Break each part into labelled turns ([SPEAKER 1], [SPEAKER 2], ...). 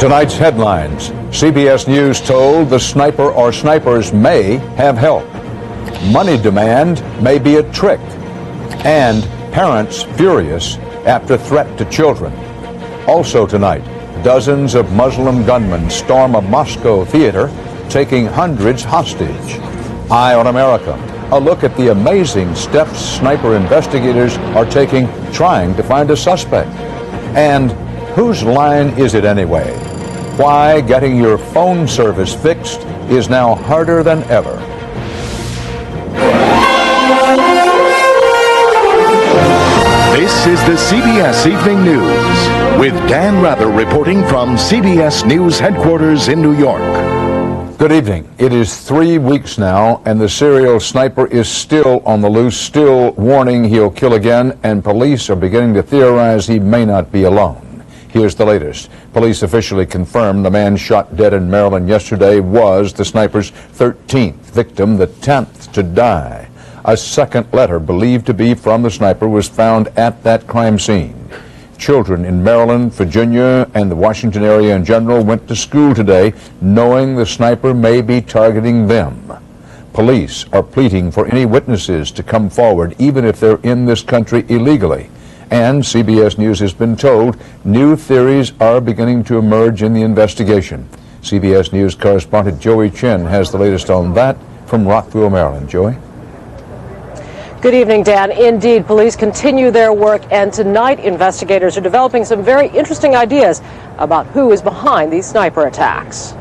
[SPEAKER 1] Tonight's headlines. CBS News told the sniper or snipers may have help. Money demand may be a trick. And parents furious after threat to children. Also tonight, dozens of Muslim gunmen storm a Moscow theater, taking hundreds hostage. Eye on America. A look at the amazing steps sniper investigators are taking trying to find a suspect. And whose line is it anyway? Why getting your phone service fixed is now harder than ever.
[SPEAKER 2] This is the CBS Evening News with Dan Rather reporting from CBS News headquarters in New York.
[SPEAKER 1] Good evening. It is 3 weeks now, and the serial sniper is still on the loose, still warning he'll kill again, and police are beginning to theorize he may not be alone. Here's the latest. Police officially confirmed the man shot dead in Maryland yesterday was the sniper's 13th victim, the 10th to die. A second letter believed to be from the sniper was found at that crime scene. Children in Maryland, Virginia, and the Washington area in general went to school today knowing the sniper may be targeting them. Police are pleading for any witnesses to come forward, even if they're in this country illegally. And CBS News has been told new theories are beginning to emerge in the investigation. CBS News correspondent Joey Chen has the latest on that from Rockville, Maryland. Joey?
[SPEAKER 3] Good evening, Dan. Indeed, police continue their work, and tonight investigators are developing some very interesting ideas about who is behind these sniper attacks.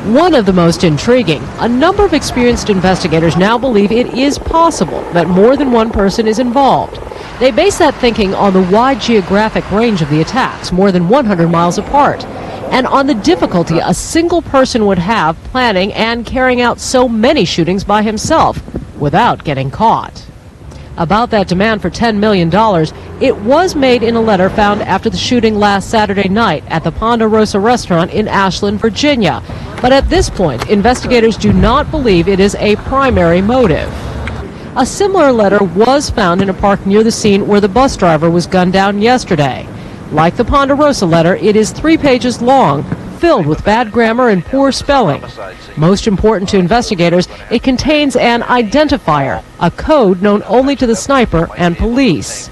[SPEAKER 4] One of the most intriguing, a number of experienced investigators now believe it is possible that more than one person is involved. They base that thinking on the wide geographic range of the attacks, more than 100 miles apart, and on the difficulty a single person would have planning and carrying out so many shootings by himself without getting caught. About that demand for $10 million, it was made in a letter found after the shooting last Saturday night at the Ponderosa restaurant in Ashland, Virginia. But at this point, investigators do not believe it is a primary motive. A similar letter was found in a park near the scene where the bus driver was gunned down yesterday. Like the Ponderosa letter, it is 3 pages long, filled with bad grammar and poor spelling. Most important to investigators, it contains an identifier, a code known only to the sniper and police.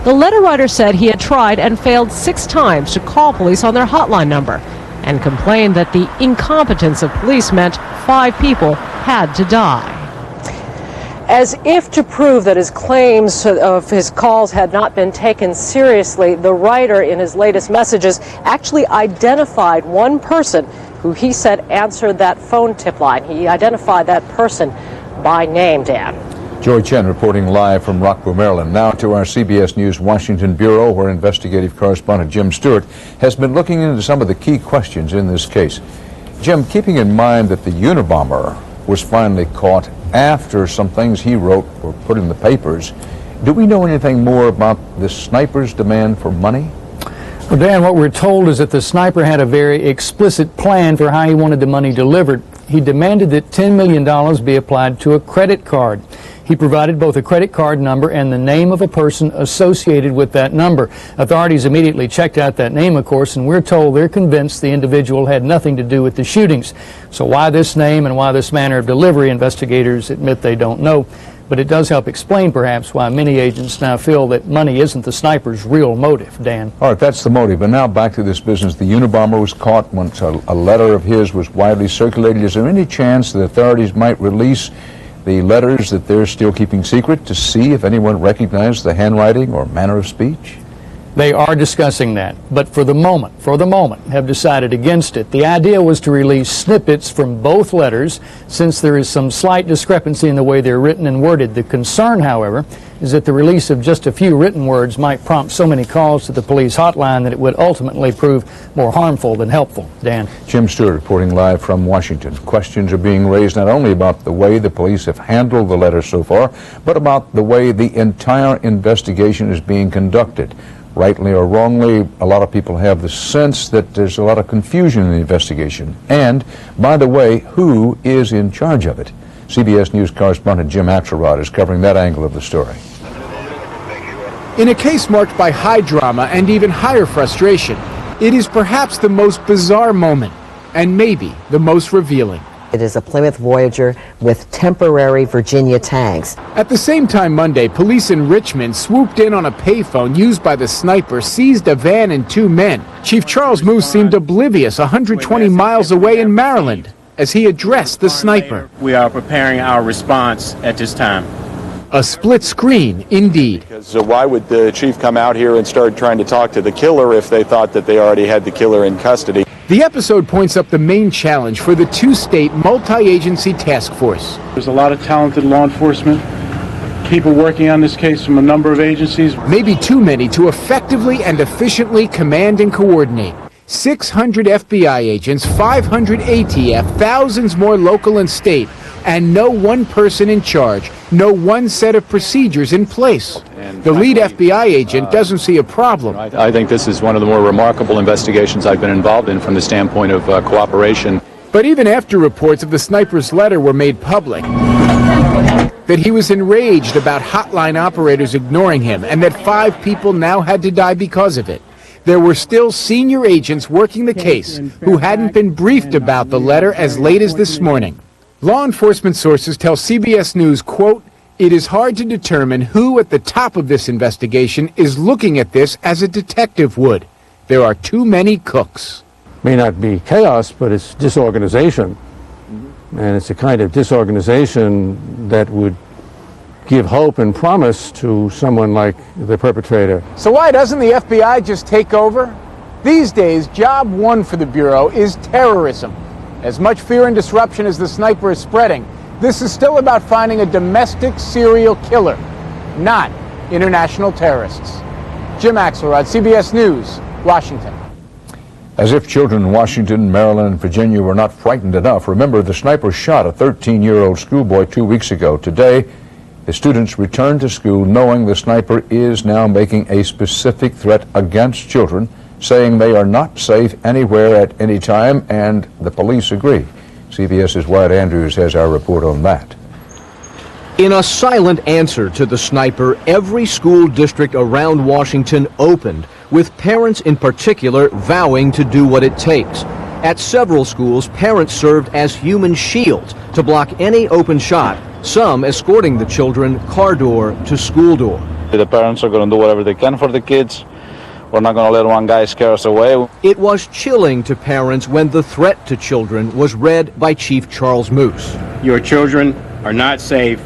[SPEAKER 4] The letter writer said he had tried and failed 6 times to call police on their hotline number and complained that the incompetence of police meant 5 people had to die.
[SPEAKER 3] As if to prove that his claims of his calls had not been taken seriously, the writer in his latest messages actually identified one person who he said answered that phone tip line. He identified that person by name, Dan.
[SPEAKER 1] Joey Chen reporting live from Rockville, Maryland. Now to our CBS News Washington Bureau, where investigative correspondent Jim Stewart has been looking into some of the key questions in this case. Jim, keeping in mind that the Unabomber was finally caught after some things he wrote were put in the papers, do we know anything more about the sniper's demand for money?
[SPEAKER 5] Well, Dan, what we're told is that the sniper had a very explicit plan for how he wanted the money delivered. He demanded that $10 million be applied to a credit card. He provided both a credit card number and the name of a person associated with that number. Authorities immediately checked out that name, of course, and we're told they're convinced the individual had nothing to do with the shootings. So why this name and why this manner of delivery, investigators admit they don't know. But it does help explain, perhaps, why many agents now feel that money isn't the sniper's real motive, Dan.
[SPEAKER 1] All right, that's the motive. But now back to this business. The Unabomber was caught once a letter of his was widely circulated. Is there any chance that authorities might release the letters that they're still keeping secret to see if anyone recognized the handwriting or manner of speech?
[SPEAKER 5] They are discussing that, but for the moment, have decided against it. The idea was to release snippets from both letters, since there is some slight discrepancy in the way they're written and worded. The concern, however, is that the release of just a few written words might prompt so many calls to the police hotline that it would ultimately prove more harmful than helpful. Dan.
[SPEAKER 1] Jim Stewart reporting live from Washington. Questions are being raised not only about the way the police have handled the letter so far, but about the way the entire investigation is being conducted. Rightly or wrongly, a lot of people have the sense that there's a lot of confusion in the investigation. And, by the way, who is in charge of it? CBS News correspondent Jim Axelrod is covering that angle of the story.
[SPEAKER 6] In a case marked by high drama and even higher frustration, It is perhaps the most bizarre moment, and maybe the most revealing.
[SPEAKER 7] It is a Plymouth Voyager with temporary Virginia tanks.
[SPEAKER 6] At the same time Monday, police in Richmond swooped in on a payphone used by the sniper, seized a van and 2 men. Chief Charles Moose seemed oblivious 120 miles away in Maryland as he addressed the sniper.
[SPEAKER 8] We are preparing our response at this time.
[SPEAKER 6] A split screen, indeed.
[SPEAKER 9] So why would the chief come out here and start trying to talk to the killer if they thought that they already had the killer in custody?
[SPEAKER 6] The episode points up the main challenge for the 2-state multi-agency task force.
[SPEAKER 10] There's a lot of talented law enforcement people working on this case from a number of agencies.
[SPEAKER 6] Maybe too many to effectively and efficiently command and coordinate. 600 FBI agents, 500 ATF, thousands more local and state, and no one person in charge, no one set of procedures in place. The lead FBI agent doesn't see a problem.
[SPEAKER 11] I think this is one of the more remarkable investigations I've been involved in from the standpoint of cooperation.
[SPEAKER 6] But even after reports of the sniper's letter were made public, that he was enraged about hotline operators ignoring him, and that 5 people now had to die because of it, there were still senior agents working the case who hadn't been briefed about the letter as late as this morning. Law enforcement sources tell CBS News, quote, "It is hard to determine who at the top of this investigation is looking at this as a detective would. There are too many cooks."
[SPEAKER 12] May not be chaos, but it's disorganization. And it's a kind of disorganization that would give hope and promise to someone like the perpetrator.
[SPEAKER 6] So why doesn't the FBI just take over? These days, job one for the Bureau is terrorism. As much fear and disruption as the sniper is spreading, this is still about finding a domestic serial killer, not international terrorists. Jim Axelrod, CBS News, Washington.
[SPEAKER 1] As if children in Washington, Maryland, and Virginia were not frightened enough, remember the sniper shot a 13-year-old schoolboy 2 weeks ago. Today, the students return to school knowing the sniper is now making a specific threat against children, saying they are not safe anywhere at any time, and the police agree. CBS's Wyatt Andrews has our report on that.
[SPEAKER 13] In a silent answer to the sniper, every school district around Washington opened, with parents in particular vowing to do what it takes. At several schools, parents served as human shields to block any open shot, some escorting the children car door to school door.
[SPEAKER 14] The parents are going to do whatever they can for the kids. We're not going to let one guy scare us away.
[SPEAKER 13] It was chilling to parents when the threat to children was read by Chief Charles Moose.
[SPEAKER 8] Your children are not safe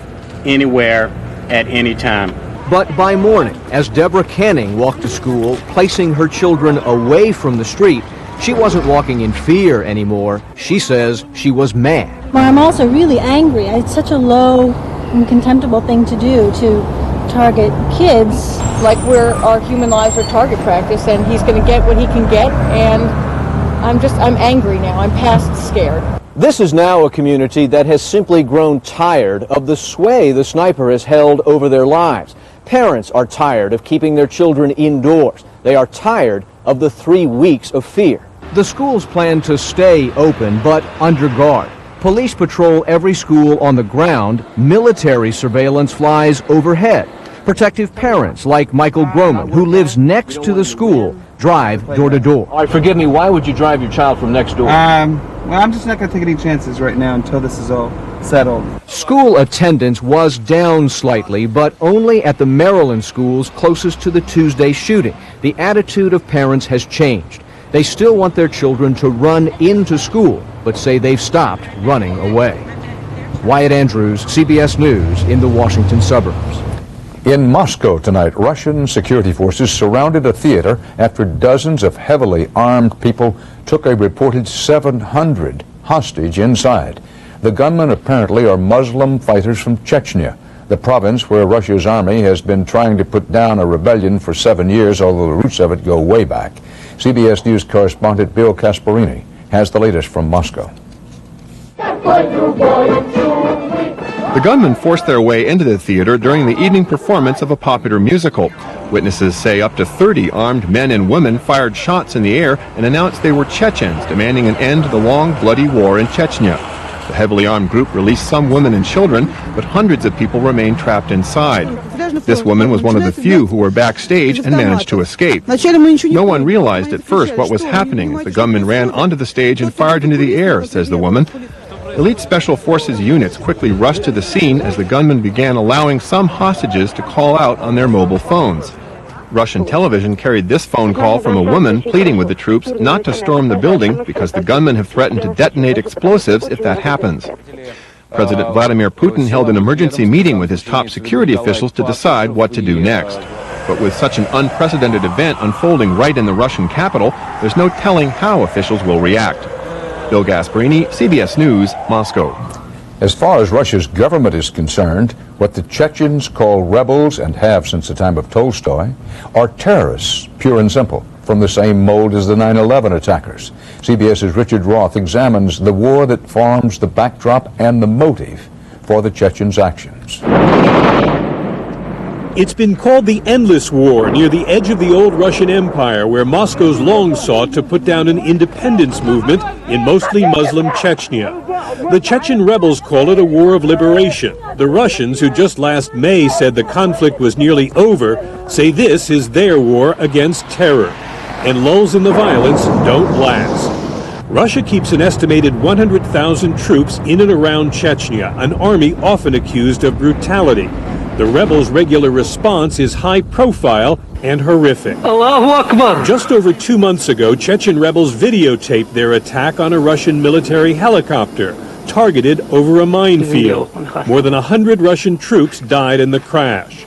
[SPEAKER 8] anywhere at any time.
[SPEAKER 13] But by morning, as Deborah Canning walked to school, placing her children away from the street, she wasn't walking in fear anymore. She says she was mad.
[SPEAKER 15] Well, I'm also really angry. It's such a low and contemptible thing to do, to target kids.
[SPEAKER 16] Like our human lives are target practice, and he's going to get what he can get, and I'm angry now. I'm past scared.
[SPEAKER 13] This is now a community that has simply grown tired of the sway the sniper has held over their lives. Parents are tired of keeping their children indoors. They are tired of the 3 weeks of fear. The schools plan to stay open, but under guard. Police patrol every school on the ground. Military surveillance flies overhead. Protective parents like Michael Groman, who lives next to the school, drive door to door.
[SPEAKER 17] All right, forgive me, why would you drive your child from next door?
[SPEAKER 18] Well, I'm just not going to take any chances right now until this is all settled.
[SPEAKER 13] School attendance was down slightly, but only at the Maryland schools closest to the Tuesday shooting. The attitude of parents has changed. They still want their children to run into school, but say they've stopped running away. Wyatt Andrews, CBS News in the Washington suburbs.
[SPEAKER 1] In Moscow tonight, Russian security forces surrounded a theater after dozens of heavily armed people took a reported 700 hostage inside. The gunmen apparently are Muslim fighters from Chechnya, the province where Russia's army has been trying to put down a rebellion for 7 years, although the roots of it go way back. CBS News correspondent Bill Casparini has the latest from Moscow.
[SPEAKER 19] The gunmen forced their way into the theater during the evening performance of a popular musical. Witnesses say up to 30 armed men and women fired shots in the air and announced they were Chechens demanding an end to the long, bloody war in Chechnya. The heavily armed group released some women and children, but hundreds of people remain trapped inside. This woman was one of the few who were backstage and managed to escape. No one realized at first what was happening as the gunman ran onto the stage and fired into the air, says the woman. Elite Special Forces units quickly rushed to the scene as the gunman began allowing some hostages to call out on their mobile phones. Russian television carried this phone call from a woman pleading with the troops not to storm the building because the gunmen have threatened to detonate explosives if that happens. President Vladimir Putin held an emergency meeting with his top security officials to decide what to do next. But with such an unprecedented event unfolding right in the Russian capital, there's no telling how officials will react. Bill Gasparini, CBS News, Moscow.
[SPEAKER 1] As far as Russia's government is concerned, what the Chechens call rebels, and have since the time of Tolstoy, are terrorists, pure and simple, from the same mold as the 9/11 attackers. CBS's Richard Roth examines the war that forms the backdrop and the motive for the Chechens' actions.
[SPEAKER 20] It's been called the Endless War near the edge of the old Russian Empire, where Moscow's long sought to put down an independence movement in mostly Muslim Chechnya. The Chechen rebels call it a war of liberation. The Russians, who just last May said the conflict was nearly over, say this is their war against terror. And lulls in the violence don't last. Russia keeps an estimated 100,000 troops in and around Chechnya, an army often accused of brutality. The rebels' regular response is high profile and horrific. Allahu Akbar! Just over 2 months ago, Chechen rebels videotaped their attack on a Russian military helicopter, targeted over a minefield. More than 100 Russian troops died in the crash.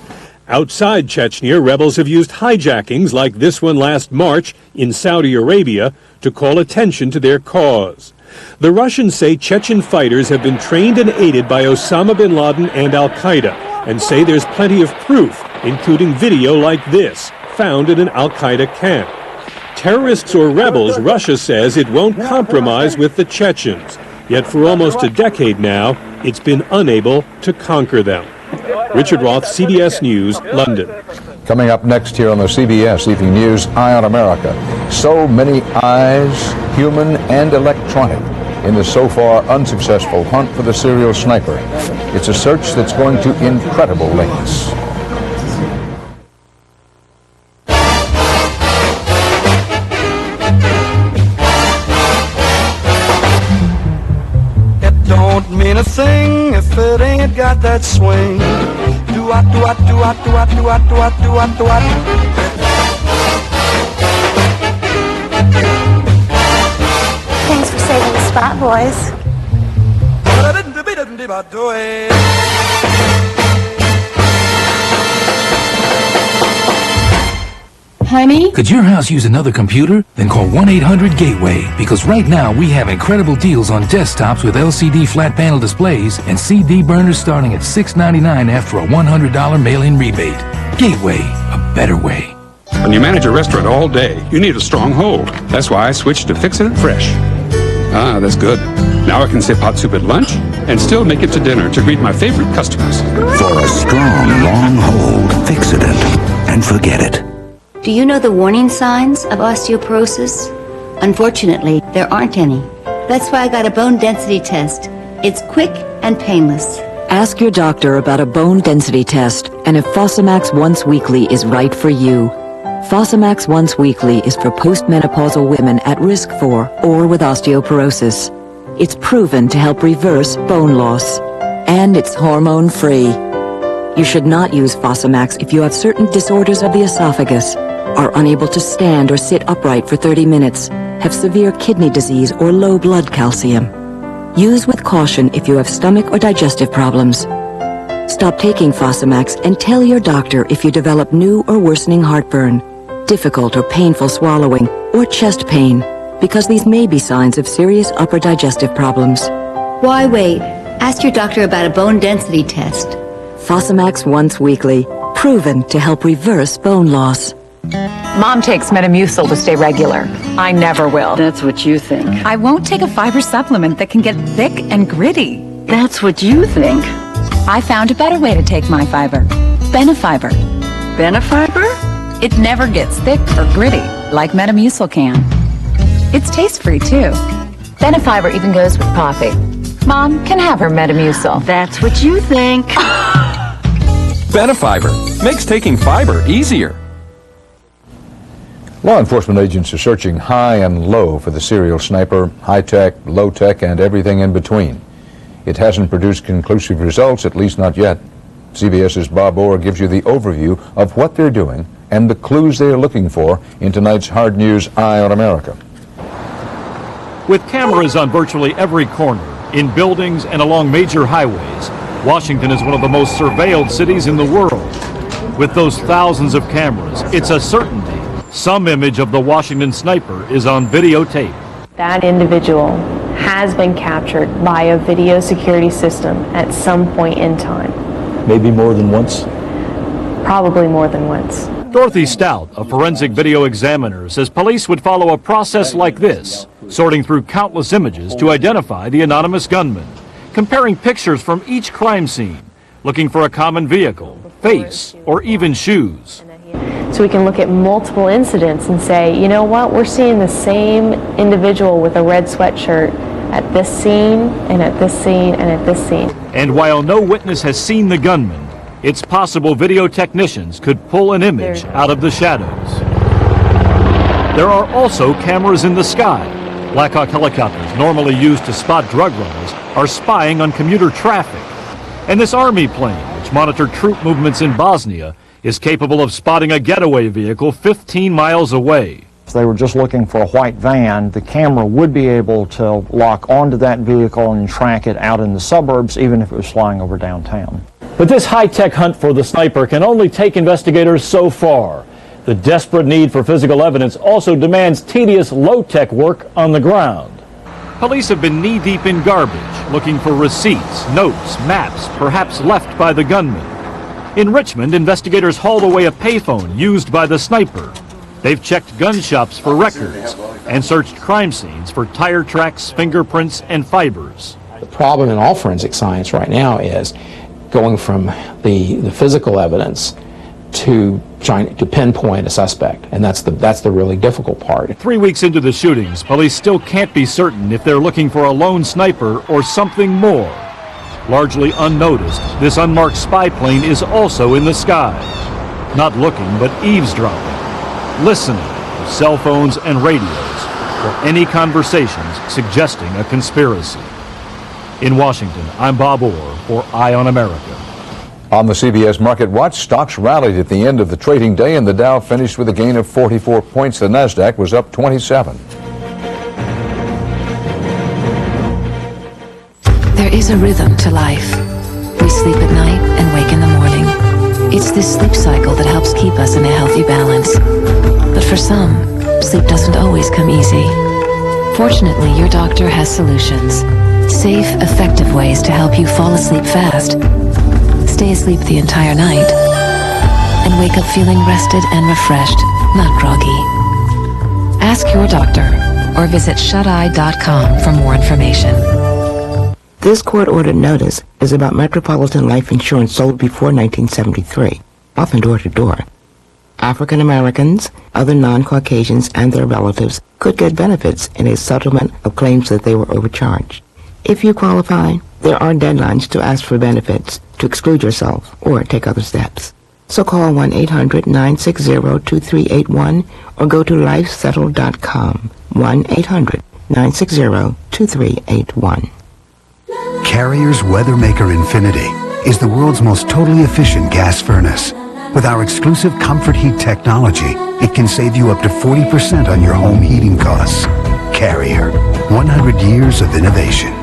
[SPEAKER 20] Outside Chechnya, rebels have used hijackings like this one last March in Saudi Arabia to call attention to their cause. The Russians say Chechen fighters have been trained and aided by Osama bin Laden and Al-Qaeda, and say there's plenty of proof, including video like this, found in an Al-Qaeda camp. Terrorists or rebels, Russia says it won't compromise with the Chechens. Yet for almost a decade now, it's been unable to conquer them. Richard Roth, CBS News, London.
[SPEAKER 1] Coming up next here on the CBS Evening News, Eye on America. So many eyes, human and electronic, in the so far unsuccessful hunt for the serial sniper. It's a search that's going to incredible lengths.
[SPEAKER 21] It don't mean a thing if it ain't got that swing. Do-wop, do-wop, do-wop, do-wop, do-wop, do-wop, do-wop, do-wop.
[SPEAKER 22] Thanks for saving the spot, boys.
[SPEAKER 23] Honey? Could your house use another computer? Then call 1-800-GATEWAY, because right now we have incredible deals on desktops with LCD flat panel displays and CD burners starting at $6.99 after a $100 mail-in rebate. Gateway, a better way.
[SPEAKER 24] When you manage a restaurant all day, you need a strong hold. That's why I switched to Fix-It Fresh. Ah, that's good. Now I can sip hot soup at lunch and still make it to dinner to greet my favorite customers.
[SPEAKER 25] For a strong, long hold, Fix-It and forget it.
[SPEAKER 26] Do you know the warning signs of osteoporosis? Unfortunately, there aren't any. That's why I got a bone density test. It's quick and painless.
[SPEAKER 27] Ask your doctor about a bone density test and if Fosamax once weekly is right for you. Fosamax once weekly is for postmenopausal women at risk for or with osteoporosis. It's proven to help reverse bone loss. And it's hormone-free. You should not use Fosamax if you have certain disorders of the esophagus, are unable to stand or sit upright for 30 minutes, have severe kidney disease or low blood calcium. Use with caution if you have stomach or digestive problems. Stop taking Fosamax and tell your doctor if you develop new or worsening heartburn, difficult or painful swallowing, or chest pain, because these may be signs of serious upper digestive problems.
[SPEAKER 26] Why wait? Ask your doctor about a bone density test.
[SPEAKER 27] Fosamax once weekly, proven to help reverse bone loss.
[SPEAKER 28] Mom takes Metamucil to stay regular. I never will.
[SPEAKER 29] That's what you think.
[SPEAKER 28] I won't take a fiber supplement that can get thick and gritty.
[SPEAKER 29] That's what you think.
[SPEAKER 28] I found a better way to take my fiber. Benefiber.
[SPEAKER 29] Benefiber?
[SPEAKER 28] It never gets thick or gritty like Metamucil can. It's taste-free too. Benefiber even goes with coffee. Mom can have her Metamucil.
[SPEAKER 29] That's what you think.
[SPEAKER 2] Benefiber makes taking fiber easier.
[SPEAKER 1] Law enforcement agents are searching high and low for the serial sniper, high-tech, low-tech, and everything in between. It hasn't produced conclusive results, at least not yet. CBS's Bob Orr gives you the overview of what they're doing and the clues they're looking for in tonight's Hard News Eye on America.
[SPEAKER 3] With cameras on virtually every corner, in buildings and along major highways, Washington is one of the most surveilled cities in the world. With those thousands of cameras, it's a certainty some image of the Washington sniper is on videotape.
[SPEAKER 4] That individual has been captured by a video security system at some point in time.
[SPEAKER 17] Maybe more than once?
[SPEAKER 4] Probably more than once.
[SPEAKER 3] Dorothy Stout, a forensic video examiner, says police would follow a process like this, sorting through countless images to identify the anonymous gunman, comparing pictures from each crime scene, looking for a common vehicle, face, or even shoes.
[SPEAKER 4] So we can look at multiple incidents and say, you know what, we're seeing the same individual with a red sweatshirt at this scene, and at this scene, and at this scene.
[SPEAKER 3] And while no witness has seen the gunman, it's possible video technicians could pull an image out of the shadows. There are also cameras in the sky. Black Hawk helicopters, normally used to spot drug runners, are spying on commuter traffic. And this Army plane, which monitored troop movements in Bosnia, is capable of spotting a getaway vehicle 15 miles away.
[SPEAKER 5] If they were just looking for a white van, the camera would be able to lock onto that vehicle and track it out in the suburbs, even if it was flying over downtown.
[SPEAKER 17] But this high-tech hunt for the sniper can only take investigators so far. The desperate need for physical evidence also demands tedious low-tech work on the ground.
[SPEAKER 3] Police have been knee-deep in garbage, looking for receipts, notes, maps, perhaps left by the gunman. In Richmond, investigators hauled away a payphone used by the sniper. They've checked gun shops for records and searched crime scenes for tire tracks, fingerprints, and fibers.
[SPEAKER 7] The problem in all forensic science right now is going from the physical evidence to trying to pinpoint a suspect, and that's the really difficult part.
[SPEAKER 3] 3 weeks into the shootings, police still can't be certain if they're looking for a lone sniper or something more. Largely unnoticed, this unmarked spy plane is also in the sky. Not looking, but eavesdropping, listening to cell phones and radios or any conversations suggesting a conspiracy. In Washington, I'm Bob Orr for Eye on America.
[SPEAKER 1] On the CBS Market Watch, stocks rallied at the end of the trading day, and the Dow finished with a gain of 44 points. The Nasdaq was up 27.
[SPEAKER 27] There is a rhythm to life. We sleep at night and wake in the morning. It's this sleep cycle that helps keep us in a healthy balance. But for some, sleep doesn't always come easy. Fortunately, your doctor has solutions. Safe, effective ways to help you fall asleep fast, stay asleep the entire night, and wake up feeling rested and refreshed, not groggy. Ask your doctor or visit shuteye.com for more information.
[SPEAKER 9] This court-ordered notice is about Metropolitan Life Insurance sold before 1973, often door to door. African Americans, other non-Caucasians, and their relatives could get benefits in a settlement of claims that they were overcharged. If you qualify, there are deadlines to ask for benefits, to exclude yourself, or take other steps. So call 1-800-960-2381 or go to lifesettled.com, 1-800-960-2381.
[SPEAKER 10] Carrier's Weathermaker Infinity is the world's most totally efficient gas furnace. With our exclusive Comfort Heat technology, it can save you up to 40% on your home heating costs. Carrier, 100 years of innovation.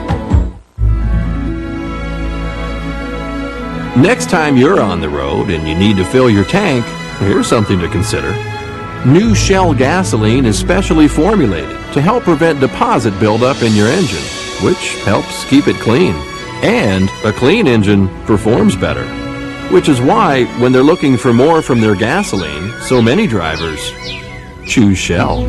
[SPEAKER 11] Next time you're on the road and you need to fill your tank, here's something to consider. New Shell gasoline is specially formulated to help prevent deposit buildup in your engine, which helps keep it clean. And a clean engine performs better, which is why when they're looking for more from their gasoline, so many drivers choose Shell.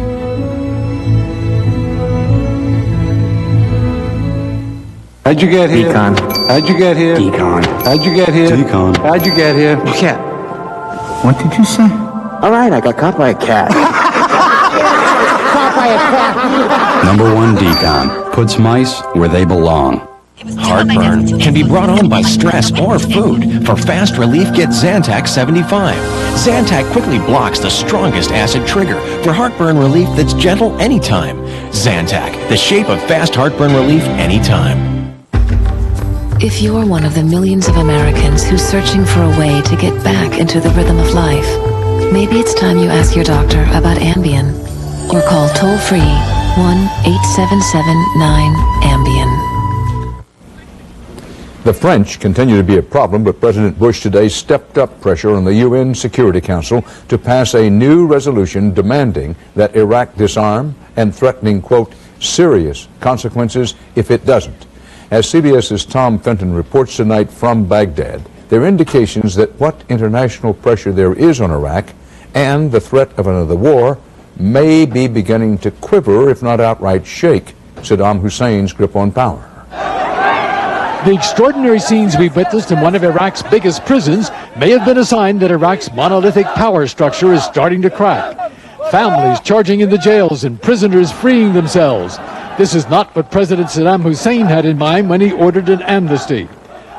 [SPEAKER 12] How'd you get here?
[SPEAKER 30] Decon.
[SPEAKER 12] How'd you get here?
[SPEAKER 30] Decon.
[SPEAKER 12] How'd you get here?
[SPEAKER 30] Decon.
[SPEAKER 12] How'd you get here?
[SPEAKER 30] Cat.
[SPEAKER 12] What did you say?
[SPEAKER 30] All right, I got caught by a cat.
[SPEAKER 9] Caught by a cat.
[SPEAKER 30] Number one Decon puts mice where they belong.
[SPEAKER 6] Heartburn can be brought on by stress or food. For fast relief, get Zantac 75. Zantac quickly blocks the strongest acid trigger for heartburn relief that's gentle anytime. Zantac, the shape of fast heartburn relief anytime.
[SPEAKER 8] If you're one of the millions of Americans who's searching for a way to get back into the rhythm of life, maybe it's time you ask your doctor about Ambien. Or call toll-free 1-877-9-AMBIEN.
[SPEAKER 1] The French continue to be a problem, but President Bush today stepped up pressure on the UN Security Council to pass a new resolution demanding that Iraq disarm and threatening, quote, serious consequences if it doesn't. As CBS's Tom Fenton reports tonight from Baghdad, there are indications that what international pressure there is on Iraq and the threat of another war may be beginning to quiver, if not outright shake, Saddam Hussein's grip on power.
[SPEAKER 13] The extraordinary scenes we've witnessed in one of Iraq's biggest prisons may have been a sign that Iraq's monolithic power structure is starting to crack. Families charging in the jails and prisoners freeing themselves. This is not what President Saddam Hussein had in mind when he ordered an amnesty.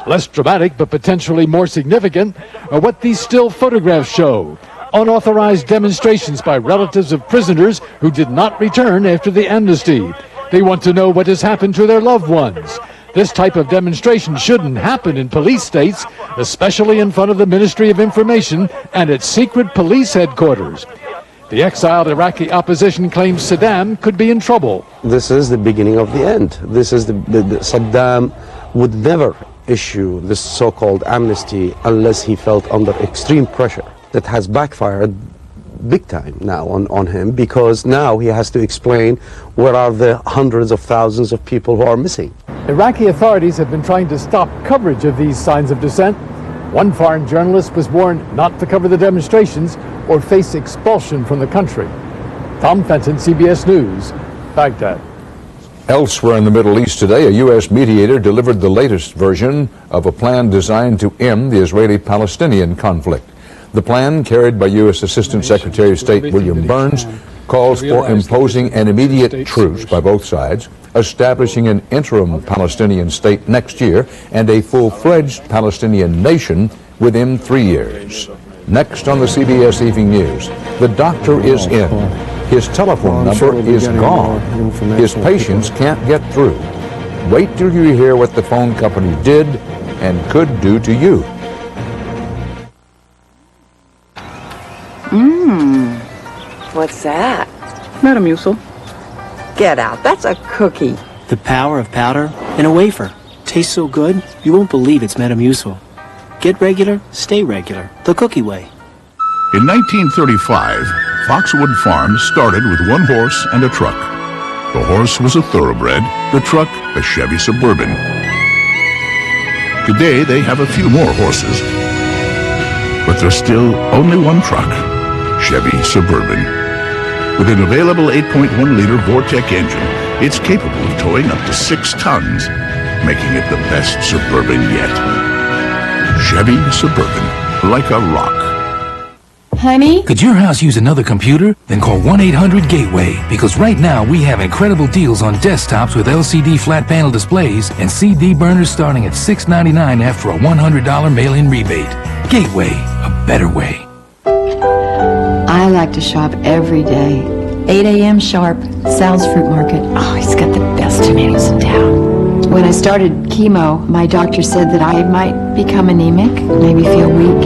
[SPEAKER 13] Less dramatic but potentially more significant are what these still photographs show. Unauthorized demonstrations by relatives of prisoners who did not return after the amnesty. They want to know what has happened to their loved ones. This type of demonstration shouldn't happen in police states, especially in front of the Ministry of Information and its secret police headquarters. The exiled Iraqi opposition claims Saddam could be in trouble.
[SPEAKER 14] This is the beginning of the end. This is the Saddam would never issue this so-called amnesty unless he felt under extreme pressure. That has backfired big time now on him, because now he has to explain where are the hundreds of thousands of people who are missing.
[SPEAKER 13] Iraqi authorities have been trying to stop coverage of these signs of dissent. One foreign journalist was warned not to cover the demonstrations or face expulsion from the country. Tom Fenton, CBS News, Baghdad.
[SPEAKER 1] Elsewhere in the Middle East today, a U.S. mediator delivered the latest version of a plan designed to end the Israeli-Palestinian conflict. The plan, carried by U.S. Assistant Secretary of State William Burns, calls for imposing an immediate truce by both sides, establishing an interim Palestinian state next year, and a full-fledged Palestinian nation within 3 years. Next on the CBS Evening News, the doctor is in. His telephone number is gone. His patients can't get through. Wait till you hear what the phone company did and could do to you.
[SPEAKER 15] What's that? Metamucil. Get out. That's a cookie.
[SPEAKER 16] The power of powder in a wafer. Tastes so good, you won't believe it's Metamucil. Get regular, stay regular. The cookie way.
[SPEAKER 18] In 1935, Foxwood Farms started with one horse and a truck. The horse was a thoroughbred, the truck a Chevy Suburban. Today they have a few more horses, but there's still only one truck, Chevy Suburban. With an available 8.1-liter Vortec engine, it's capable of towing up to 6 tons, making it the best Suburban yet. Chevy Suburban, like a rock.
[SPEAKER 28] Honey?
[SPEAKER 23] Could your house use another computer? Then call 1-800-GATEWAY, because right now we have incredible deals on desktops with LCD flat panel displays and CD burners starting at $6.99 after a $100 mail-in rebate. Gateway, a better way.
[SPEAKER 19] I like to shop every day. 8 a.m. sharp, Sal's Fruit Market. Oh, he's got the best tomatoes in town. When I started chemo, my doctor said that I might become anemic, maybe feel weak.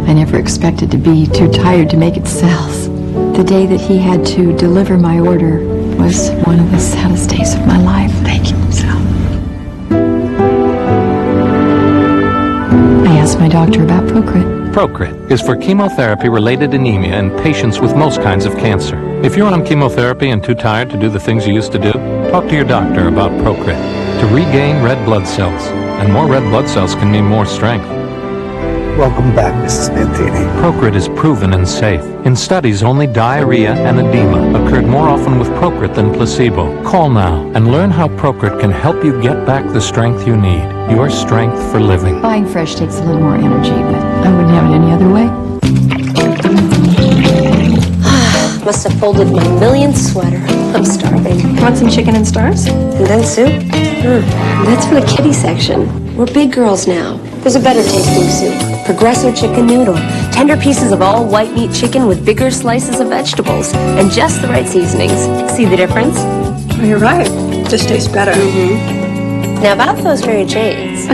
[SPEAKER 19] I never expected to be too tired to make it cells. The day that he had to deliver my order was one of the saddest days of my life. Thank you, Sal. I asked my doctor about Procrit.
[SPEAKER 20] Procrit is for chemotherapy-related anemia in patients with most kinds of cancer. If you're on chemotherapy and too tired to do the things you used to do, talk to your doctor about Procrit to regain red blood cells. And more red blood cells can mean more strength.
[SPEAKER 12] Welcome back, Mrs. Mantini.
[SPEAKER 20] Procrit is proven and safe. In studies, only diarrhea and edema occurred more often with Procrit than placebo. Call now and learn how Procrit can help you get back the strength you need. Your strength for living.
[SPEAKER 19] Buying fresh takes a little more energy, but I wouldn't have it any other way.
[SPEAKER 2] Must have folded my millionth sweater. I'm starving.
[SPEAKER 4] Want some chicken and stars?
[SPEAKER 2] And then soup? That's for the kiddie section. We're big girls now. There's a better tasting soup. Progresso chicken noodle. Tender pieces of all white meat chicken with bigger slices of vegetables. And just the right seasonings. See the difference?
[SPEAKER 4] Oh, you're right. Just tastes better.
[SPEAKER 2] Now about those Mary Janes.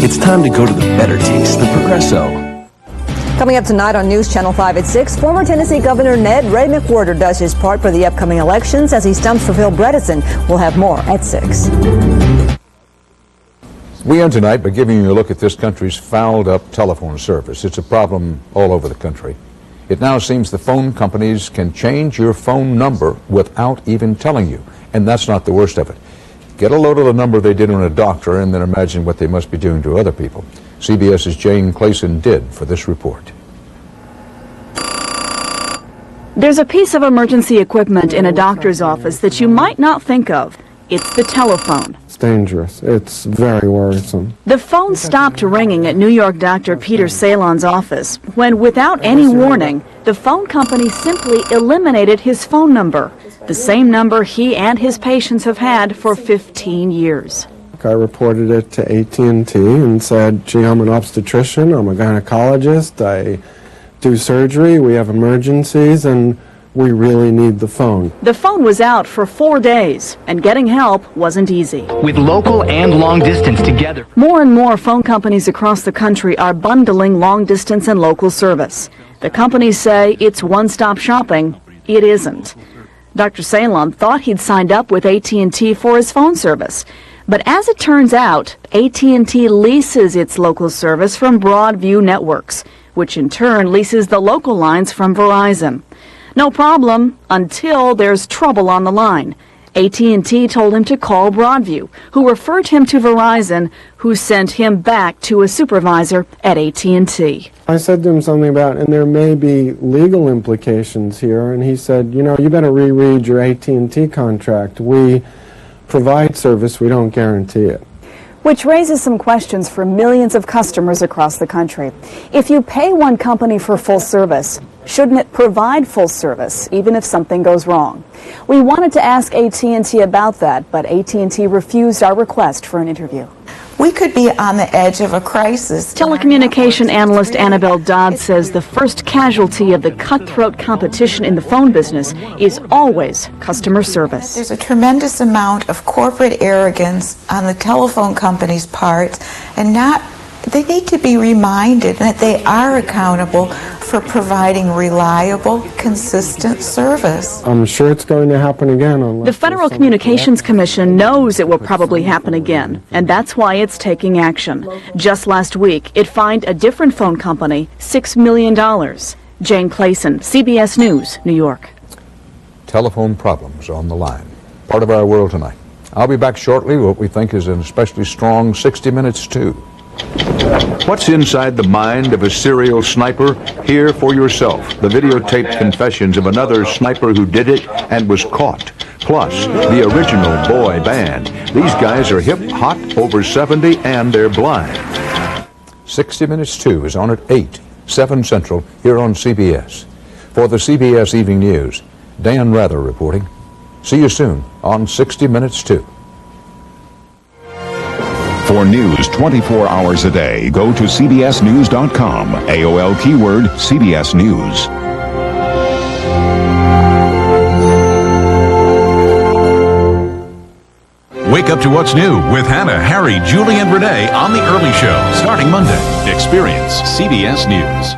[SPEAKER 5] It's time to go to the better taste, the Progresso.
[SPEAKER 17] Coming up tonight on News Channel 5 at 6, former Tennessee Governor Ned Ray McWhorter does his part for the upcoming elections as he stumps for Phil Bredesen. We'll have more at 6.
[SPEAKER 1] We end tonight by giving you a look at this country's fouled-up telephone service. It's a problem all over the country. It now seems the phone companies can change your phone number without even telling you, and that's not the worst of it. Get a load of the number they did on a doctor and then imagine what they must be doing to other people. CBS's Jane Clayson did for this report.
[SPEAKER 21] There's a piece of emergency equipment in a doctor's office that you might not think of. It's the telephone.
[SPEAKER 22] It's dangerous. It's very worrisome.
[SPEAKER 21] The phone stopped ringing at New York doctor Peter Salon's office when, without any warning, the phone company simply eliminated his phone number, the same number he and his patients have had for 15 years.
[SPEAKER 22] I reported it to AT&T and said, gee, I'm an obstetrician, I'm a gynecologist, I do surgery, we have emergencies, and we really need the phone.
[SPEAKER 21] The phone was out for 4 days, and getting help wasn't easy.
[SPEAKER 24] With local and long distance together.
[SPEAKER 21] More and more phone companies across the country are bundling long distance and local service. The companies say it's one-stop shopping. It isn't. Dr. Salon thought he'd signed up with AT&T for his phone service. But as it turns out, AT&T leases its local service from Broadview Networks, which in turn leases the local lines from Verizon. No problem until there's trouble on the line. AT&T told him to call Broadview, who referred him to Verizon, who sent him back to a supervisor at AT&T.
[SPEAKER 22] I said to him something about, and there may be legal implications here, and he said, you know, you better reread your AT&T contract. We provide service, we don't guarantee it.
[SPEAKER 21] Which raises some questions for millions of customers across the country. If you pay one company for full service, shouldn't it provide full service, even if something goes wrong? We wanted to ask AT&T about that, but AT&T refused our request for an interview.
[SPEAKER 25] We could be on the edge of a crisis.
[SPEAKER 21] Telecommunication analyst Annabelle Dodd says the first casualty of the cutthroat competition in the phone business is always customer service.
[SPEAKER 25] There's a tremendous amount of corporate arrogance on the telephone company's part, and they need to be reminded that they are accountable for providing reliable, consistent service.
[SPEAKER 22] I'm sure it's going to happen again.
[SPEAKER 21] The Federal Communications Commission knows it will probably happen again, and that's why it's taking action. Just last week, it fined a different phone company $6 million. Jane Clayson, CBS News, New York.
[SPEAKER 1] Telephone problems on the line. Part of our world tonight. I'll be back shortly with what we think is an especially strong 60 Minutes, too. What's inside the mind of a serial sniper? Hear for yourself the videotaped confessions of another sniper who did it and was caught. Plus, the original boy band. These guys are hip, hot, over 70, and they're blind. 60 Minutes 2 is on at 8, 7 Central, here on CBS. For the CBS Evening News, Dan Rather reporting. See you soon on 60 Minutes 2.
[SPEAKER 26] For news 24 hours a day, go to cbsnews.com. AOL keyword CBS News.
[SPEAKER 29] Wake up to what's new with Hannah, Harry, Julie, and Renee on The Early Show, starting Monday. Experience CBS News.